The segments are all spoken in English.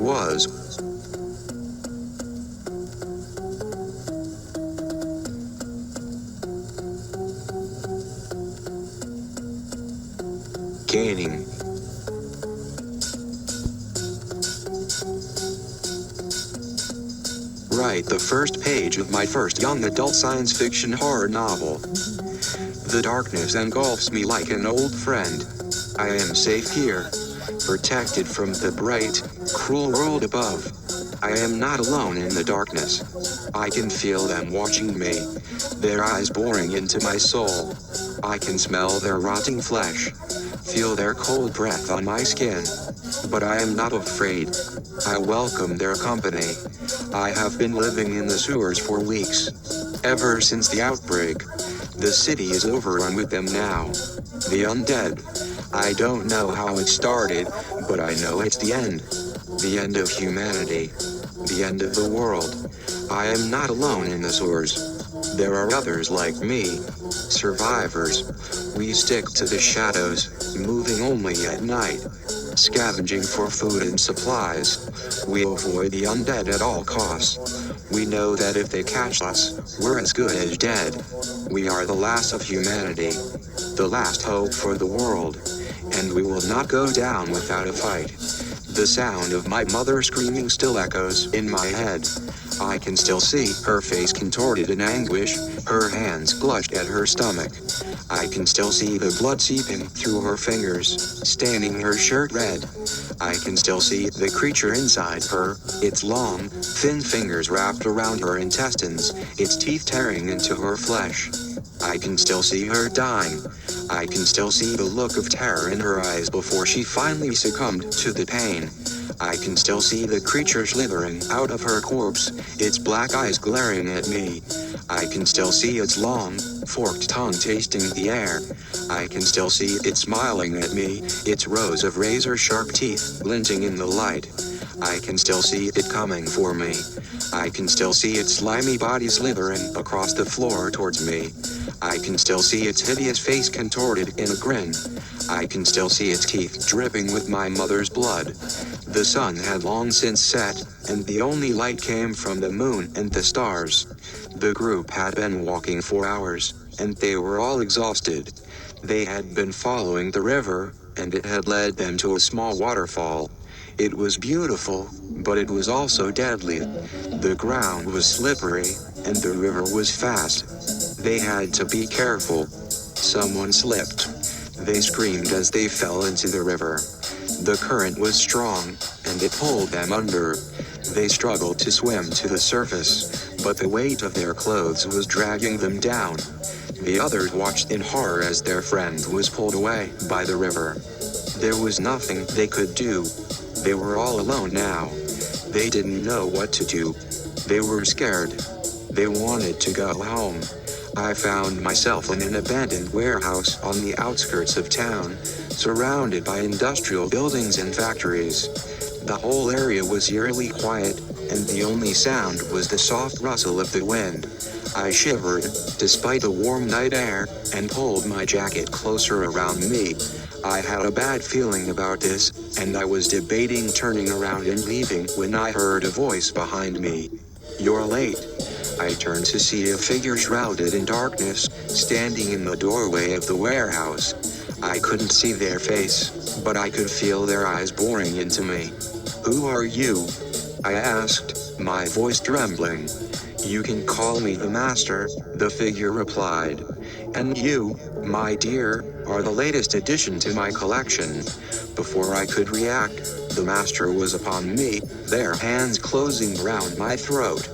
was gaining. Write the first page of my first young adult science fiction horror novel. The darkness engulfs me like an old friend. I am safe here, protected from the bright, cruel world above. I am not alone in the darkness. I can feel them watching me, their eyes boring into my soul. I can smell their rotting flesh, feel their cold breath on my skin. But I am not afraid. I welcome their company. I have been living in the sewers for weeks. Ever since the outbreak. The city is overrun with them now. The undead. I don't know how it started, but I know it's the end. The end of humanity. The end of the world. I am not alone in the sewers. There are others like me. Survivors. We stick to the shadows, moving only at night. Scavenging for food and supplies. We avoid the undead at all costs. We know that if they catch us, we're as good as dead. We are the last of humanity. The last hope for the world. And we will not go down without a fight. The sound of my mother screaming still echoes in my head. I can still see her face contorted in anguish, her hands clutched at her stomach. I can still see the blood seeping through her fingers, staining her shirt red. I can still see the creature inside her, its long, thin fingers wrapped around her intestines, its teeth tearing into her flesh. I can still see her dying. I can still see the look of terror in her eyes before she finally succumbed to the pain. I can still see the creature slithering out of her corpse, its black eyes glaring at me. I can still see its long, forked tongue tasting the air. I can still see it smiling at me, its rows of razor-sharp teeth glinting in the light. I can still see it coming for me. I can still see its slimy body slithering across the floor towards me. I can still see its hideous face contorted in a grin. I can still see its teeth dripping with my mother's blood. The sun had long since set, and the only light came from the moon and the stars. The group had been walking for hours, and they were all exhausted. They had been following the river, and it had led them to a small waterfall. It was beautiful, but it was also deadly. The ground was slippery, and the river was fast. They had to be careful. Someone slipped. They screamed as they fell into the river. The current was strong, and it pulled them under. They struggled to swim to the surface, but the weight of their clothes was dragging them down. The others watched in horror as their friend was pulled away by the river. There was nothing they could do. They were all alone now. They didn't know what to do. They were scared. They wanted to go home. I found myself in an abandoned warehouse on the outskirts of town, surrounded by industrial buildings and factories. The whole area was eerily quiet, and the only sound was the soft rustle of the wind. I shivered, despite the warm night air, and pulled my jacket closer around me. I had a bad feeling about this, and I was debating turning around and leaving when I heard a voice behind me. "You're late." I turned to see a figure shrouded in darkness, standing in the doorway of the warehouse. I couldn't see their face, but I could feel their eyes boring into me. "Who are you?" I asked, my voice trembling. "You can call me the Master," the figure replied. "And you, my dear, are the latest addition to my collection." Before I could react, the Master was upon me, their hands closing around my throat.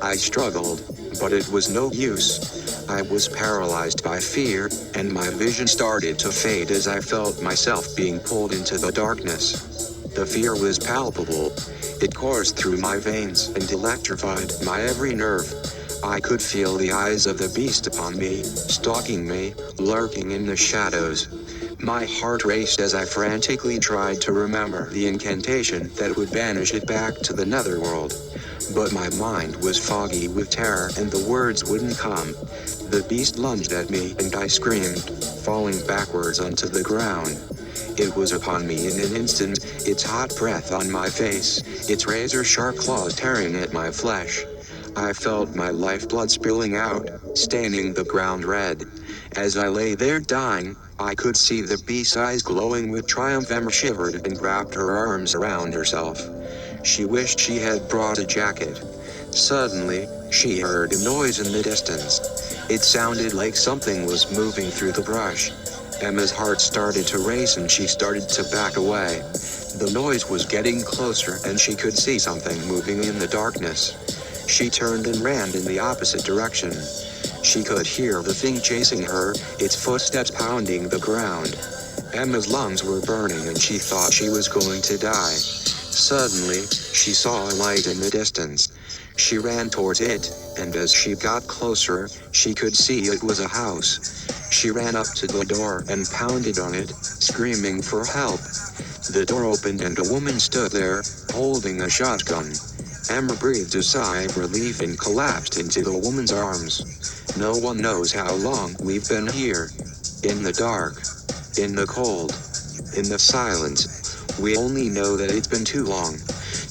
I struggled, but it was no use. I was paralyzed by fear, and my vision started to fade as I felt myself being pulled into the darkness. The fear was palpable. It coursed through my veins and electrified my every nerve. I could feel the eyes of the beast upon me, stalking me, lurking in the shadows. My heart raced as I frantically tried to remember the incantation that would banish it back to the netherworld. But my mind was foggy with terror and the words wouldn't come. The beast lunged at me and I screamed, falling backwards onto the ground. It was upon me in an instant, its hot breath on my face, its razor-sharp claws tearing at my flesh. I felt my lifeblood spilling out, staining the ground red. As I lay there dying, I could see the beast's eyes glowing with triumph. Emma shivered and wrapped her arms around herself. She wished she had brought a jacket. Suddenly, she heard a noise in the distance. It sounded like something was moving through the brush. Emma's heart started to race and she started to back away. The noise was getting closer and she could see something moving in the darkness. She turned and ran in the opposite direction. She could hear the thing chasing her, its footsteps pounding the ground. Emma's lungs were burning and she thought she was going to die. Suddenly, she saw a light in the distance. She ran towards it, and as she got closer, she could see it was a house. She ran up to the door and pounded on it, screaming for help. The door opened and a woman stood there, holding a shotgun. Emma breathed a sigh of relief and collapsed into the woman's arms. No one knows how long we've been here. In the dark. In the cold. In the silence. We only know that it's been too long.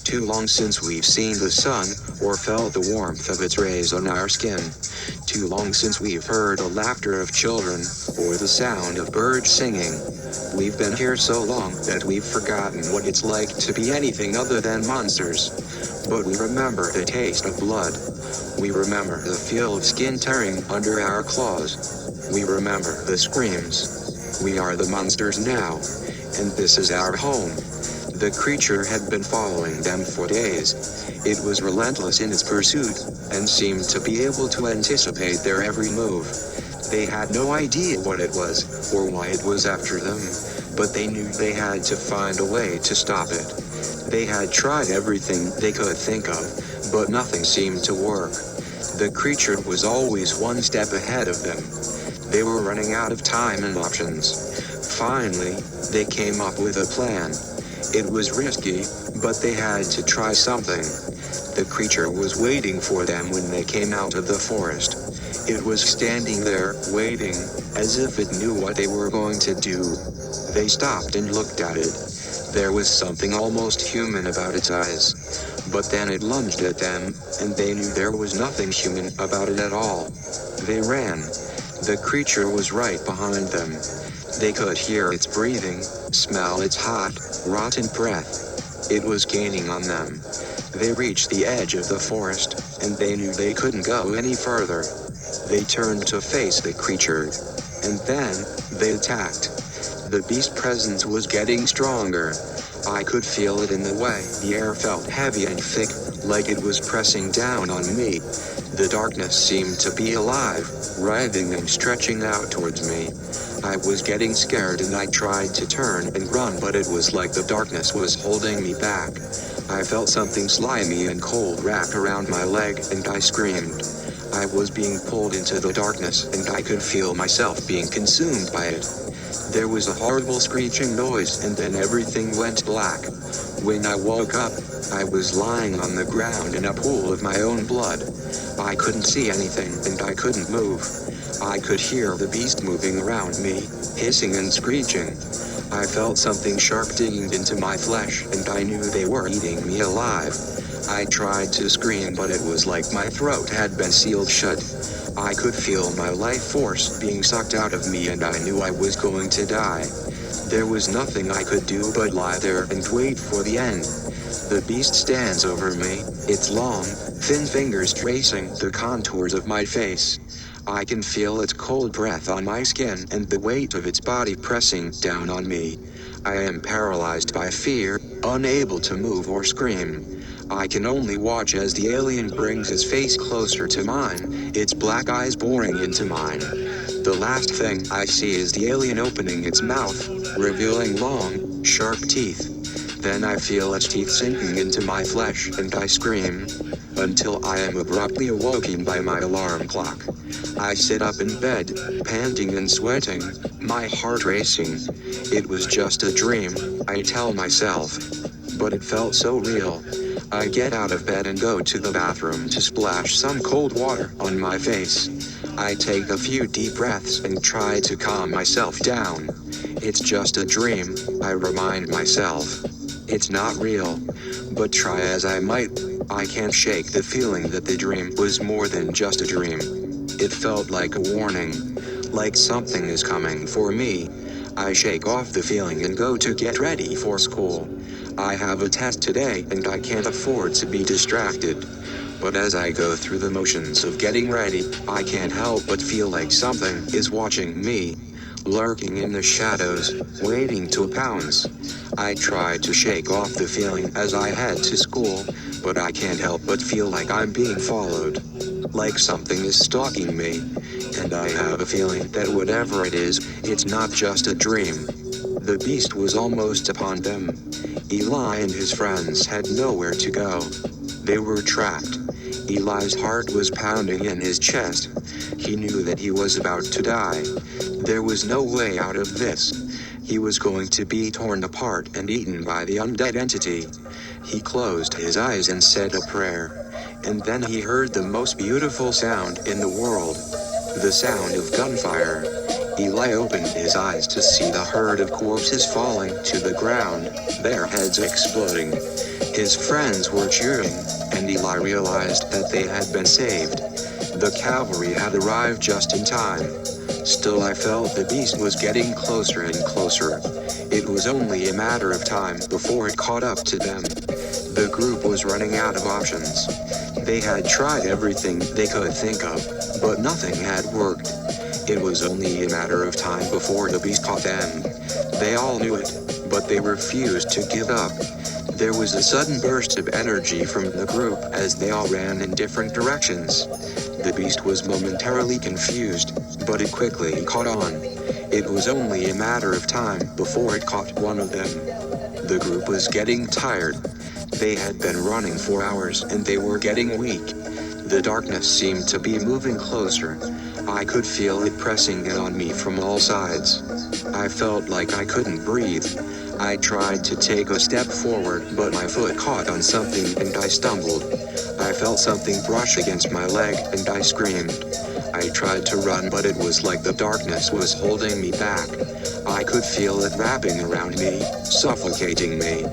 Too long since we've seen the sun, or felt the warmth of its rays on our skin. Too long since we've heard the laughter of children, or the sound of birds singing. We've been here so long that we've forgotten what it's like to be anything other than monsters. But we remember the taste of blood. We remember the feel of skin tearing under our claws. We remember the screams. We are the monsters now, and this is our home. The creature had been following them for days. It was relentless in its pursuit, and seemed to be able to anticipate their every move. They had no idea what it was, or why it was after them, but they knew they had to find a way to stop it. They had tried everything they could think of, but nothing seemed to work. The creature was always one step ahead of them. They were running out of time and options. Finally, they came up with a plan. It was risky, but they had to try something. The creature was waiting for them when they came out of the forest. It was standing there, waiting, as if it knew what they were going to do. They stopped and looked at it. There was something almost human about its eyes. But then it lunged at them, and they knew there was nothing human about it at all. They ran. The creature was right behind them. They could hear its breathing, smell its hot, rotten breath. It was gaining on them. They reached the edge of the forest, and they knew they couldn't go any further. They turned to face the creature. And then, they attacked. The beast's presence was getting stronger. I could feel it in the way. The air felt heavy and thick, like it was pressing down on me. The darkness seemed to be alive, writhing and stretching out towards me. I was getting scared and I tried to turn and run, but it was like the darkness was holding me back. I felt something slimy and cold wrap around my leg and I screamed. I was being pulled into the darkness and I could feel myself being consumed by it. There was a horrible screeching noise and then everything went black. When I woke up, I was lying on the ground in a pool of my own blood. I couldn't see anything and I couldn't move. I could hear the beast moving around me, hissing and screeching. I felt something sharp digging into my flesh and I knew they were eating me alive. I tried to scream but it was like my throat had been sealed shut. I could feel my life force being sucked out of me and I knew I was going to die. There was nothing I could do but lie there and wait for the end. The beast stands over me, its long, thin fingers tracing the contours of my face. I can feel its cold breath on my skin and the weight of its body pressing down on me. I am paralyzed by fear, unable to move or scream. I can only watch as the alien brings its face closer to mine, its black eyes boring into mine. The last thing I see is the alien opening its mouth, revealing long, sharp teeth. Then I feel its teeth sinking into my flesh and I scream, until I am abruptly awoken by my alarm clock. I sit up in bed, panting and sweating, my heart racing. It was just a dream, I tell myself. But it felt so real. I get out of bed and go to the bathroom to splash some cold water on my face. I take a few deep breaths and try to calm myself down. It's just a dream, I remind myself. It's not real. But try as I might, I can't shake the feeling that the dream was more than just a dream. It felt like a warning. Like something is coming for me. I shake off the feeling and go to get ready for school. I have a test today and I can't afford to be distracted. But as I go through the motions of getting ready, I can't help but feel like something is watching me. Lurking in the shadows, waiting to pounce. I try to shake off the feeling as I head to school, but I can't help but feel like I'm being followed. Like something is stalking me. And I have a feeling that whatever it is, it's not just a dream. The beast was almost upon them. Eli and his friends had nowhere to go. They were trapped. Eli's heart was pounding in his chest. He knew that he was about to die. There was no way out of this. He was going to be torn apart and eaten by the undead entity. He closed his eyes and said a prayer. And then he heard the most beautiful sound in the world. The sound of gunfire. Eli opened his eyes to see the herd of corpses falling to the ground, their heads exploding. His friends were cheering, and Eli realized that they had been saved. The cavalry had arrived just in time. Still, I felt the beast was getting closer and closer. It was only a matter of time before it caught up to them. The group was running out of options. They had tried everything they could think of, but nothing had worked. It was only a matter of time before the beast caught them. They all knew it, but they refused to give up. There was a sudden burst of energy from the group as they all ran in different directions. The beast was momentarily confused, but it quickly caught on. It was only a matter of time before it caught one of them. The group was getting tired. They had been running for hours and they were getting weak. The darkness seemed to be moving closer. I could feel it pressing in on me from all sides. I felt like I couldn't breathe. I tried to take a step forward, but my foot caught on something and I stumbled. I felt something brush against my leg and I screamed. I tried to run, but it was like the darkness was holding me back. I could feel it wrapping around me, suffocating me.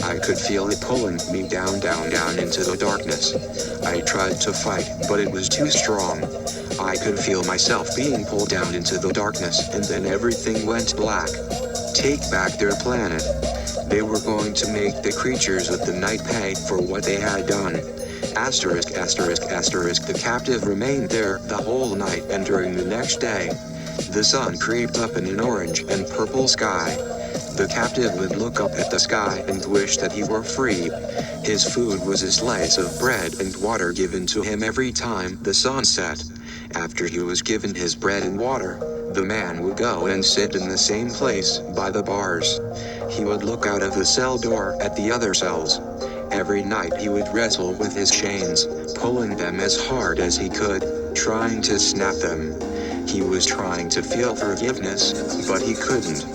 I could feel it pulling me down into the darkness. I tried to fight, but it was too strong. I could feel myself being pulled down into the darkness, and then everything went black. Take back their planet. They were going to make the creatures of the night pay for what they had done. Asterisk, asterisk, asterisk. The captive remained there the whole night, and during the next day, the sun creeped up in an orange and purple sky. The captive would look up at the sky and wish that he were free. His food was a slice of bread and water given to him every time the sun set. After he was given his bread and water, the man would go and sit in the same place by the bars. He would look out of the cell door at the other cells. Every night he would wrestle with his chains, pulling them as hard as he could, trying to snap them. He was trying to feel forgiveness, but he couldn't.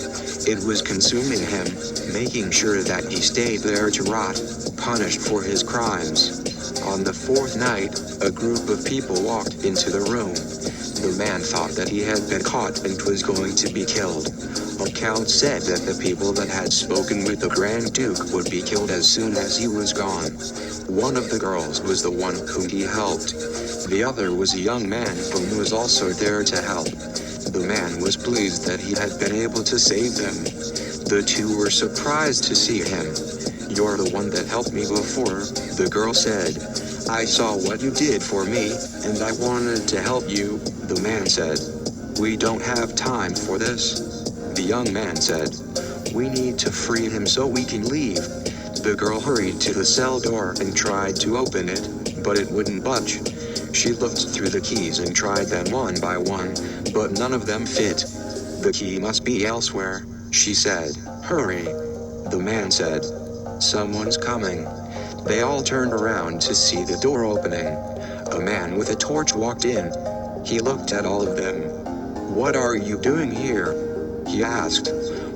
It was consuming him, making sure that he stayed there to rot, punished for his crimes. On the fourth night, a group of people walked into the room. The man thought that he had been caught and was going to be killed. Accounts said that the people that had spoken with the Grand Duke would be killed as soon as he was gone. One of the girls was the one whom he helped. The other was a young man who was also there to help. The man was pleased that he had been able to save them. The two were surprised to see him. "You're the one that helped me before," the girl said. "I saw what you did for me, and I wanted to help you," the man said. "We don't have time for this," the young man said. "We need to free him so we can leave." The girl hurried to the cell door and tried to open it, but it wouldn't budge. She looked through the keys and tried them one by one, but none of them fit. "The key must be elsewhere," she said. "Hurry," the man said. "Someone's coming." They all turned around to see the door opening. A man with a torch walked in. He looked at all of them. "What are you doing here?" he asked.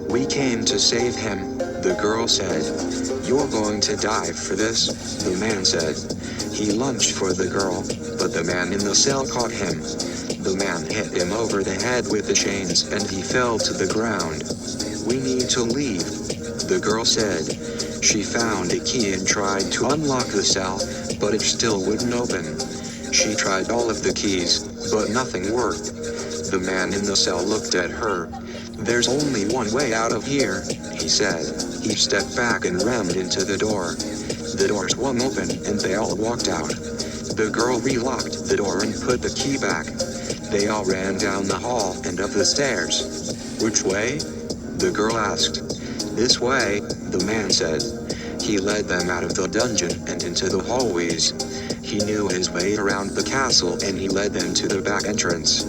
"We came to save him," the girl said. "You're going to die for this," the man said. He lunged for the girl, but the man in the cell caught him. The man hit him over the head with the chains and he fell to the ground. "We need to leave," the girl said. She found a key and tried to unlock the cell, but it still wouldn't open. She tried all of the keys, but nothing worked. The man in the cell looked at her. "There's only one way out of here," he said. He stepped back and rammed into the door. The door swung open and they all walked out. The girl relocked the door and put the key back. They all ran down the hall and up the stairs. "Which way?" the girl asked. "This way," the man said. He led them out of the dungeon and into the hallways. He knew his way around the castle and he led them to the back entrance.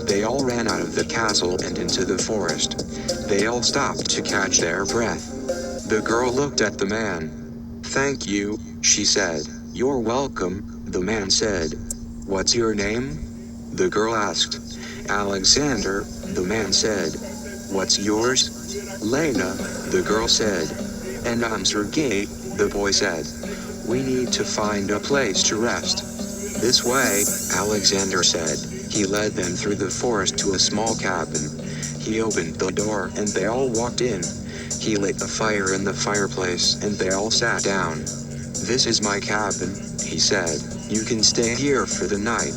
They all ran out of the castle and into the forest. They all stopped to catch their breath. The girl looked at the man. "Thank you," she said. "You're welcome," the man said. "What's your name?" the girl asked. "Alexander," the man said. "What's yours?" "Lena," the girl said. "And I'm Sergey," the boy said. "We need to find a place to rest." "This way," Alexander said. He led them through the forest to a small cabin. He opened the door and they all walked in. He lit a fire in the fireplace and they all sat down. "This is my cabin," he said. "You can stay here for the night."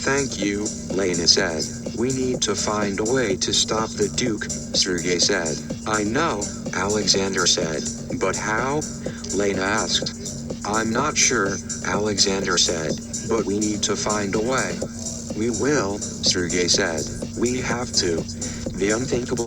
"Thank you," Lena said. "We need to find a way to stop the Duke," Sergey said. "I know," Alexander said. "But how?" Lena asked. "I'm not sure," Alexander said. "But we need to find a way." "We will," Sergey said. "We have to." The unthinkable